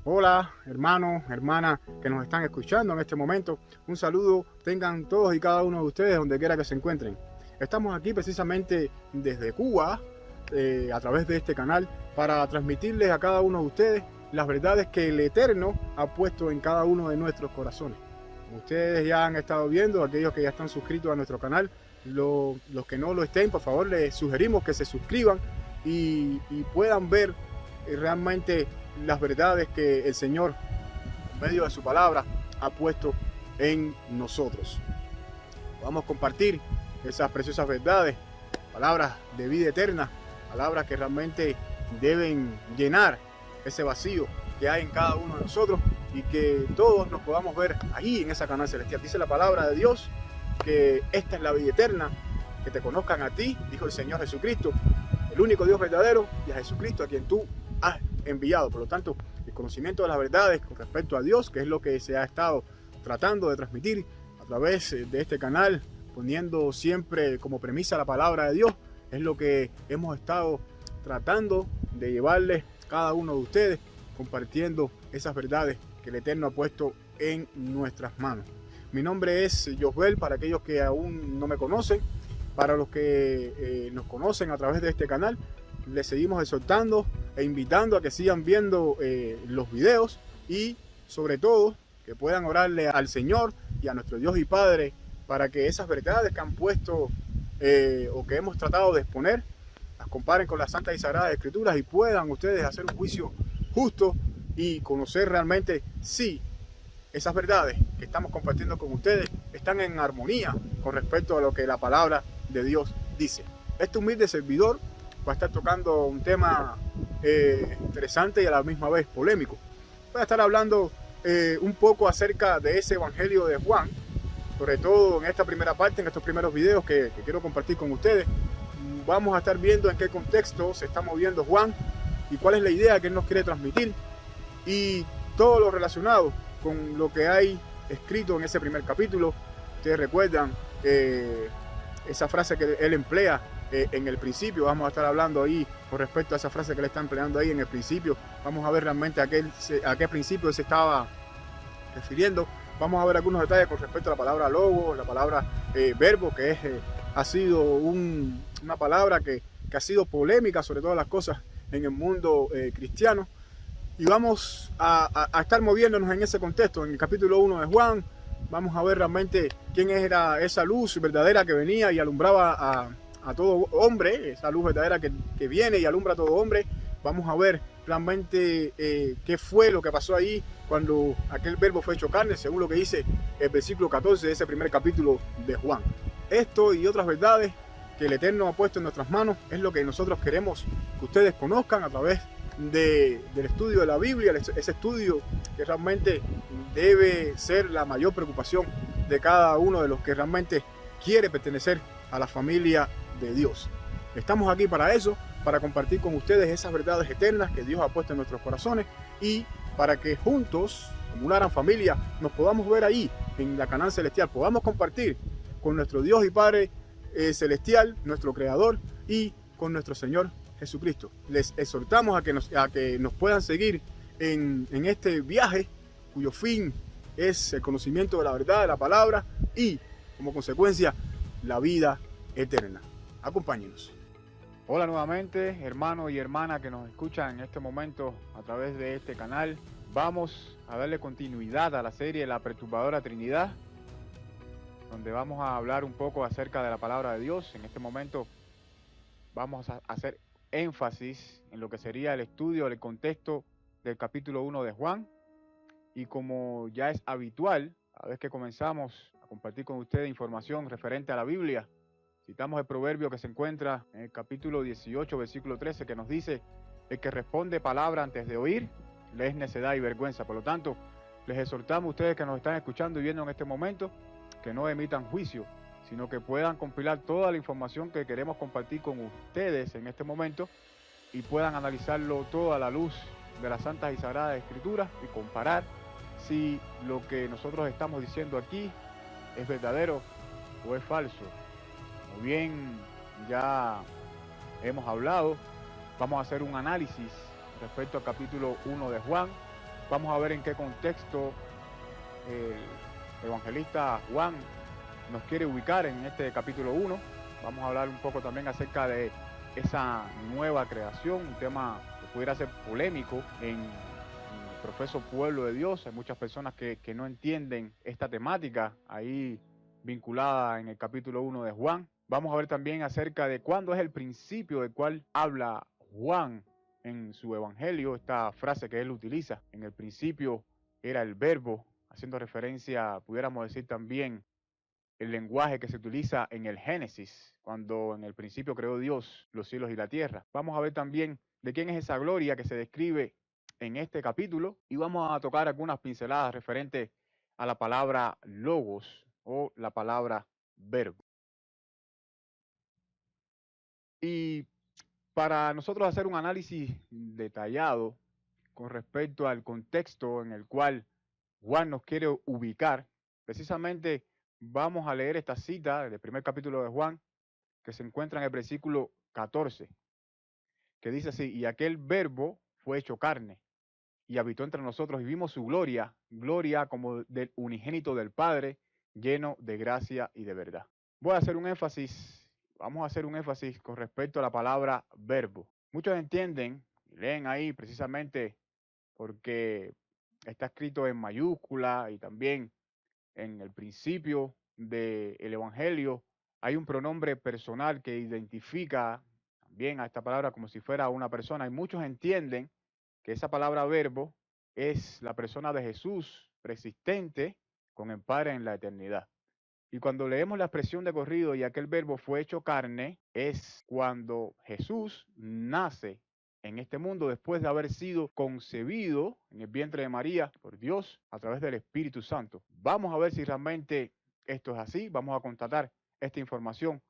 Hola, hermanos, hermanas que nos están escuchando en este momento. Un saludo tengan todos y cada uno de ustedes donde quiera que se encuentren. Estamos aquí precisamente desde Cuba, a través de este canal, para transmitirles a cada uno de ustedes las verdades que el Eterno ha puesto en cada uno de nuestros corazones. Como ustedes ya han estado viendo, aquellos que ya están suscritos a nuestro canal, los que no lo estén, por favor les sugerimos que se suscriban y puedan ver realmente las verdades que el Señor, en medio de su palabra, ha puesto en nosotros. Vamos a compartir esas preciosas verdades, palabras de vida eterna, palabras que realmente deben llenar ese vacío que hay en cada uno de nosotros y que todos nos podamos ver ahí en esa canal celestial. Dice la palabra de Dios que esta es la vida eterna, que te conozcan a ti, dijo el Señor Jesucristo, el único Dios verdadero, y a Jesucristo a quien tú has enviado. Por lo tanto, el conocimiento de las verdades con respecto a Dios, que es lo que se ha estado tratando de transmitir a través de este canal, poniendo siempre como premisa la palabra de Dios, es lo que hemos estado tratando de llevarles cada uno de ustedes, compartiendo esas verdades que el Eterno ha puesto en nuestras manos. Mi nombre es Josbel, para aquellos que aún no me conocen. Para los que nos conocen a través de este canal, les seguimos exhortando e invitando a que sigan viendo los videos y sobre todo que puedan orarle al Señor y a nuestro Dios y Padre para que esas verdades que han puesto o que hemos tratado de exponer las comparen con las santas y sagradas escrituras y puedan ustedes hacer un juicio justo y conocer realmente si esas verdades que estamos compartiendo con ustedes están en armonía con respecto a lo que la palabra de Dios dice. Este humilde servidor va a estar tocando un tema interesante y a la misma vez polémico. Voy a estar hablando un poco acerca de ese evangelio de Juan, sobre todo en esta primera parte, en estos primeros videos que quiero compartir con ustedes. Vamos a estar viendo en qué contexto se está moviendo Juan y cuál es la idea que él nos quiere transmitir y todo lo relacionado con lo que hay escrito en ese primer capítulo. Ustedes recuerdan esa frase que él emplea en el principio. Vamos a estar hablando ahí con respecto a esa frase que él está empleando ahí en el principio. Vamos a ver realmente a qué principio se estaba refiriendo. Vamos a ver algunos detalles con respecto a la palabra logo, la palabra verbo, que ha sido una palabra que ha sido polémica sobre todas las cosas en el mundo cristiano. Y vamos a estar moviéndonos en ese contexto. En el capítulo 1 de Juan vamos a ver realmente quién era esa luz verdadera que venía y alumbraba a todo hombre, esa luz verdadera que viene y alumbra a todo hombre. Vamos a ver realmente qué fue lo que pasó ahí cuando aquel verbo fue hecho carne, según lo que dice el versículo 14 de ese primer capítulo de Juan. Esto y otras verdades que el Eterno ha puesto en nuestras manos es lo que nosotros queremos que ustedes conozcan a través del estudio de la Biblia, ese estudio que realmente debe ser la mayor preocupación de cada uno de los que realmente quiere pertenecer a la familia de Dios. Estamos aquí para eso, para compartir con ustedes esas verdades eternas que Dios ha puesto en nuestros corazones y para que juntos, como una gran familia, nos podamos ver ahí en la Canaán celestial, podamos compartir con nuestro Dios y Padre celestial, nuestro Creador, y con nuestro Señor Jesucristo. Les exhortamos a que nos puedan seguir en este viaje cuyo fin es el conocimiento de la verdad, de la palabra y, como consecuencia, la vida eterna. Acompáñenos. Hola nuevamente, hermano y hermana que nos escuchan en este momento a través de este canal. Vamos a darle continuidad a la serie La Perturbadora Trinidad, donde vamos a hablar un poco acerca de la palabra de Dios. En este momento vamos a hacer énfasis en lo que sería el estudio del contexto del capítulo 1 de Juan. Y como ya es habitual, a vez que comenzamos a compartir con ustedes información referente a la Biblia, citamos el proverbio que se encuentra en el capítulo 18, versículo 13, que nos dice: el que responde palabra antes de oír, le es necedad y vergüenza. Por lo tanto, les exhortamos a ustedes que nos están escuchando y viendo en este momento, que no emitan juicio, sino que puedan compilar toda la información que queremos compartir con ustedes en este momento y puedan analizarlo todo a la luz de las santas y sagradas escrituras y comparar si lo que nosotros estamos diciendo aquí es verdadero o es falso. Como bien ya hemos hablado, vamos a hacer un análisis respecto al capítulo 1 de Juan, Vamos a ver en qué contexto el evangelista Juan nos quiere ubicar en este capítulo 1. Vamos a hablar un poco también acerca de esa nueva creación, un tema que pudiera ser polémico en el profeso pueblo de Dios. Hay muchas personas que no entienden esta temática ahí vinculada en el capítulo 1 de Juan. Vamos a ver también acerca de cuándo es el principio del cual habla Juan en su evangelio, esta frase que él utiliza. En el principio era el verbo, haciendo referencia, pudiéramos decir también, el lenguaje que se utiliza en el Génesis, cuando en el principio creó Dios los cielos y la tierra. Vamos a ver también de quién es esa gloria que se describe en este capítulo y vamos a tocar algunas pinceladas referentes a la palabra logos o la palabra verbo. Y para nosotros hacer un análisis detallado con respecto al contexto en el cual Juan nos quiere ubicar, precisamente vamos a leer esta cita del primer capítulo de Juan, que se encuentra en el versículo 14, que dice así: y aquel verbo fue hecho carne y habitó entre nosotros y vimos su gloria, gloria como del unigénito del Padre, lleno de gracia y de verdad. Voy a hacer un énfasis, vamos a hacer un énfasis con respecto a la palabra verbo. Muchos entienden, y leen ahí precisamente porque está escrito en mayúscula y también en el principio del Evangelio hay un pronombre personal que identifica también a esta palabra como si fuera una persona. Y muchos entienden que esa palabra verbo es la persona de Jesús preexistente con el Padre en la eternidad. Y cuando leemos la expresión de corrido y aquel verbo fue hecho carne, es cuando Jesús nace en este mundo después de haber sido concebido en el vientre de María por Dios a través del Espíritu Santo. Vamos a ver si realmente esto es así, vamos a constatar esta información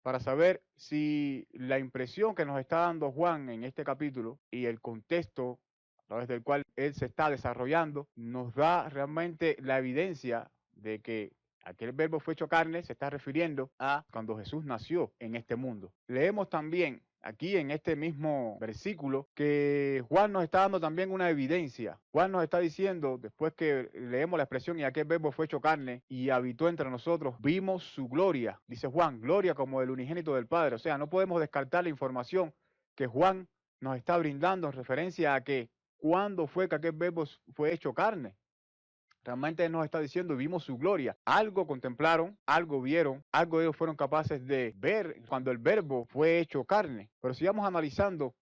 para saber si la impresión que nos está dando Juan en este capítulo y el contexto a través del cual él se está desarrollando nos da realmente la evidencia de que aquel verbo fue hecho carne se está refiriendo a cuando Jesús nació en este mundo. Leemos también aquí en este mismo versículo que Juan nos está dando también una evidencia. Juan nos está diciendo, después que leemos la expresión y aquel verbo fue hecho carne y habitó entre nosotros, vimos su gloria. Dice Juan, gloria como el unigénito del Padre. O sea, no podemos descartar la información que Juan nos está brindando en referencia a que cuándo fue que aquel verbo fue hecho carne. Realmente nos está diciendo, vimos su gloria. Algo contemplaron, algo vieron, algo ellos fueron capaces de ver cuando el verbo fue hecho carne. Pero sigamos analizando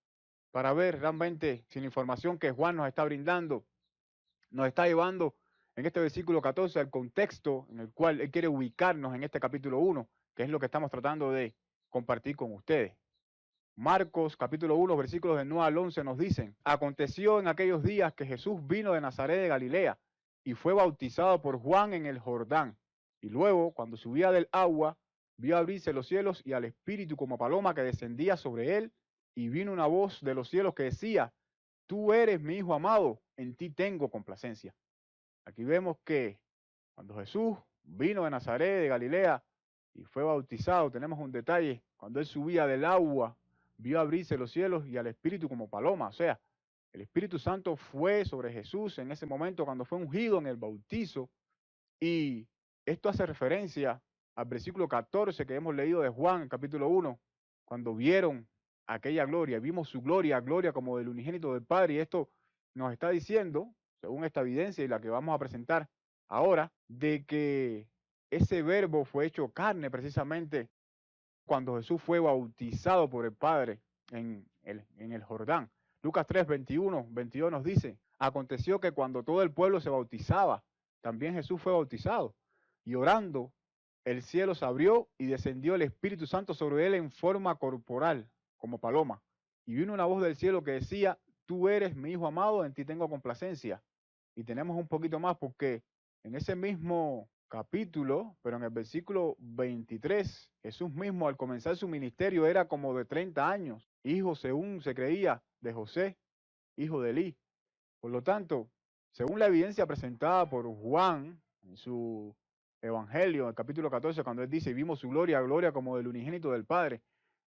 para ver realmente si la información que Juan nos está brindando nos está llevando en este versículo 14 al contexto en el cual él quiere ubicarnos en este capítulo 1, que es lo que estamos tratando de compartir con ustedes. Marcos capítulo 1, versículos del 9 al 11 nos dicen: aconteció en aquellos días que Jesús vino de Nazaret de Galilea y fue bautizado por Juan en el Jordán. Y luego, cuando subía del agua, vio abrirse los cielos y al Espíritu como paloma que descendía sobre él, y vino una voz de los cielos que decía: tú eres mi Hijo amado, en ti tengo complacencia. Aquí vemos que cuando Jesús vino de Nazaret de Galilea y fue bautizado, tenemos un detalle: cuando él subía del agua, vio abrirse los cielos y al Espíritu como paloma. O sea, el Espíritu Santo fue sobre Jesús en ese momento cuando fue ungido en el bautizo. Y esto hace referencia al versículo 14 que hemos leído de Juan, capítulo 1, cuando vieron aquella gloria, vimos su gloria, gloria como del unigénito del Padre. Y esto nos está diciendo, según esta evidencia y la que vamos a presentar ahora, de que ese verbo fue hecho carne precisamente cuando Jesús fue bautizado por el Padre en el Jordán. Lucas 3, 21, 22 nos dice: aconteció que cuando todo el pueblo se bautizaba, también Jesús fue bautizado. Y orando, el cielo se abrió y descendió el Espíritu Santo sobre él en forma corporal, como paloma. Y vino una voz del cielo que decía: tú eres mi Hijo amado, en ti tengo complacencia. Y tenemos un poquito más porque en ese mismo capítulo, pero en el versículo 23, Jesús mismo al comenzar su ministerio era como de 30 años, hijo según se creía de José, hijo de Elí. Por lo tanto, según la evidencia presentada por Juan en su evangelio, en el capítulo 14, cuando él dice: vimos su gloria, gloria como del unigénito del Padre,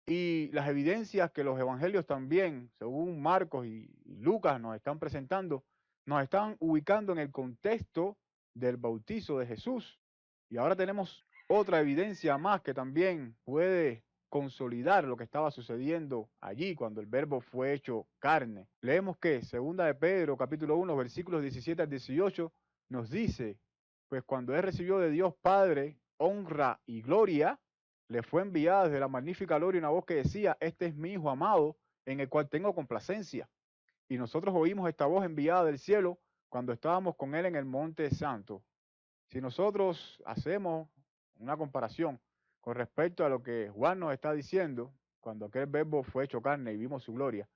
y las evidencias que los evangelios también, según Marcos y Lucas, nos están presentando, nos están ubicando en el contexto del bautizo de Jesús. Y ahora tenemos otra evidencia más que también puede consolidar lo que estaba sucediendo allí cuando el verbo fue hecho carne. Leemos que segunda de Pedro, capítulo 1, versículos 17 al 18, nos dice, pues cuando él recibió de Dios Padre honra y gloria, le fue enviada desde la magnífica gloria una voz que decía, este es mi Hijo amado, en el cual tengo complacencia. Y nosotros oímos esta voz enviada del cielo cuando estábamos con él en el monte santo. Si nosotros hacemos una comparación con respecto a lo que Juan nos está diciendo, cuando aquel verbo fue hecho carne y vimos su gloria,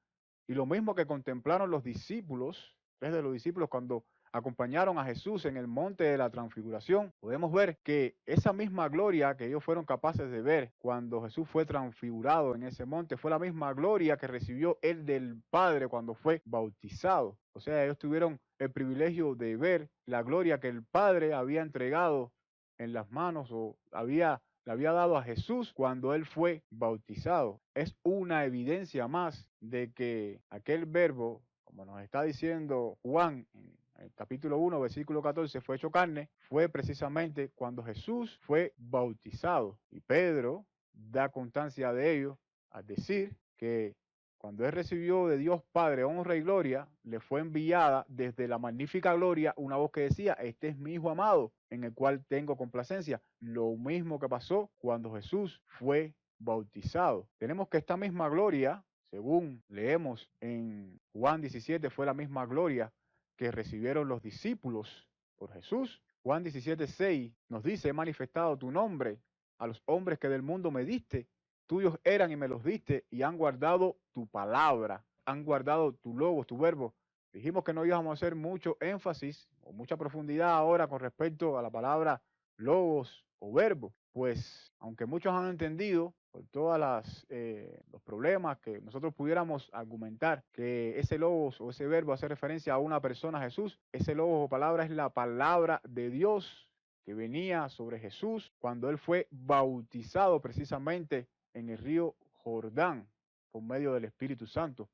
y lo mismo que contemplaron los discípulos, desde los discípulos cuando acompañaron a Jesús en el monte de la transfiguración, podemos ver que esa misma gloria que ellos fueron capaces de ver cuando Jesús fue transfigurado en ese monte, fue la misma gloria que recibió él del Padre cuando fue bautizado. O sea, ellos tuvieron el privilegio de ver la gloria que el Padre había entregado en las manos o le había dado a Jesús cuando él fue bautizado. Es una evidencia más de que aquel verbo, como nos está diciendo Juan en el capítulo 1, versículo 14, fue hecho carne, fue precisamente cuando Jesús fue bautizado. Y Pedro da constancia de ello al decir que cuando él recibió de Dios Padre honra y gloria, le fue enviada desde la magnífica gloria una voz que decía, este es mi Hijo amado, en el cual tengo complacencia. Lo mismo que pasó cuando Jesús fue bautizado. Tenemos que esta misma gloria, según leemos en Juan 17, fue la misma gloria que recibieron los discípulos por Jesús. Juan 17:6 nos dice, he manifestado tu nombre a los hombres que del mundo me diste, tuyos eran y me los diste y han guardado tu palabra, han guardado tu logos, tu verbo. Dijimos que no íbamos a hacer mucho énfasis o mucha profundidad ahora con respecto a la palabra logos o verbo, pues aunque muchos han entendido por todos los problemas que nosotros pudiéramos argumentar que ese logos o ese verbo hace referencia a una persona, Jesús, ese logos o palabra es la palabra de Dios que venía sobre Jesús cuando él fue bautizado precisamente en el río Jordán por medio del Espíritu Santo.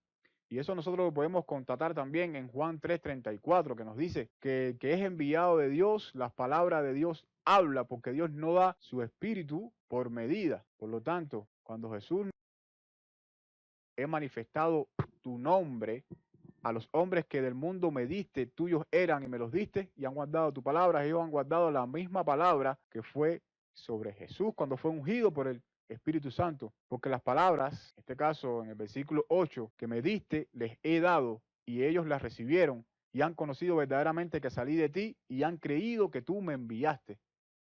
Y eso nosotros lo podemos constatar también en Juan 3:34, que nos dice que es enviado de Dios, las palabras de Dios habla, porque Dios no da su espíritu por medida. Por lo tanto, cuando Jesús he manifestado tu nombre a los hombres que del mundo me diste, tuyos eran y me los diste, y han guardado tu palabra, ellos han guardado la misma palabra que fue sobre Jesús cuando fue ungido por el Espíritu Santo, porque las palabras, en este caso en el versículo 8, que me diste, les he dado, y ellos las recibieron, y han conocido verdaderamente que salí de ti, y han creído que tú me enviaste.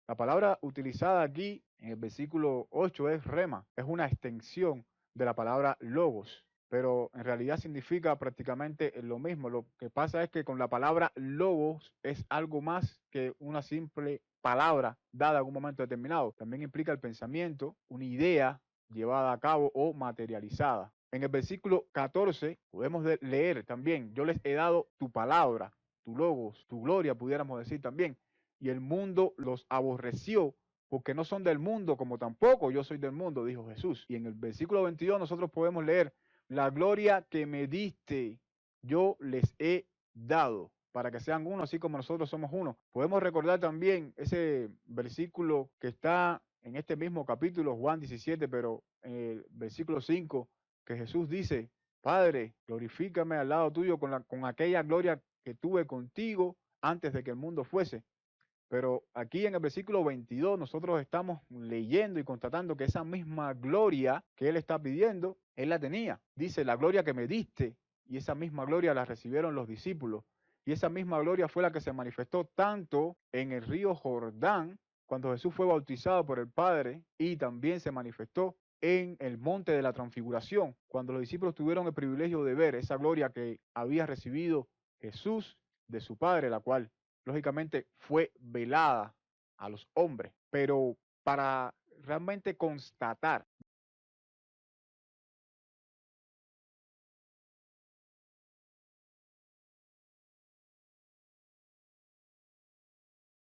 La palabra utilizada aquí en el versículo 8 es rema, es una extensión de la palabra logos, pero en realidad significa prácticamente lo mismo. Lo que pasa es que con la palabra logos es algo más que una simple palabra dada en un momento determinado. También implica el pensamiento, una idea llevada a cabo o materializada. En el versículo 14 podemos leer también, yo les he dado tu palabra, tu logos, tu gloria, pudiéramos decir también, y el mundo los aborreció porque no son del mundo, como tampoco yo soy del mundo, dijo Jesús. Y en el versículo 22 nosotros podemos leer, la gloria que me diste, yo les he dado, para que sean uno, así como nosotros somos uno. Podemos recordar también ese versículo que está en este mismo capítulo, Juan 17, pero en el versículo 5, que Jesús dice, Padre, glorifícame al lado tuyo con aquella gloria que tuve contigo antes de que el mundo fuese. Pero aquí en el versículo 22 nosotros estamos leyendo y constatando que esa misma gloria que él está pidiendo, él la tenía. Dice, la gloria que me diste, y esa misma gloria la recibieron los discípulos. Y esa misma gloria fue la que se manifestó tanto en el río Jordán, cuando Jesús fue bautizado por el Padre, y también se manifestó en el monte de la transfiguración, cuando los discípulos tuvieron el privilegio de ver esa gloria que había recibido Jesús de su Padre, la cual lógicamente fue velada a los hombres, pero para realmente constatar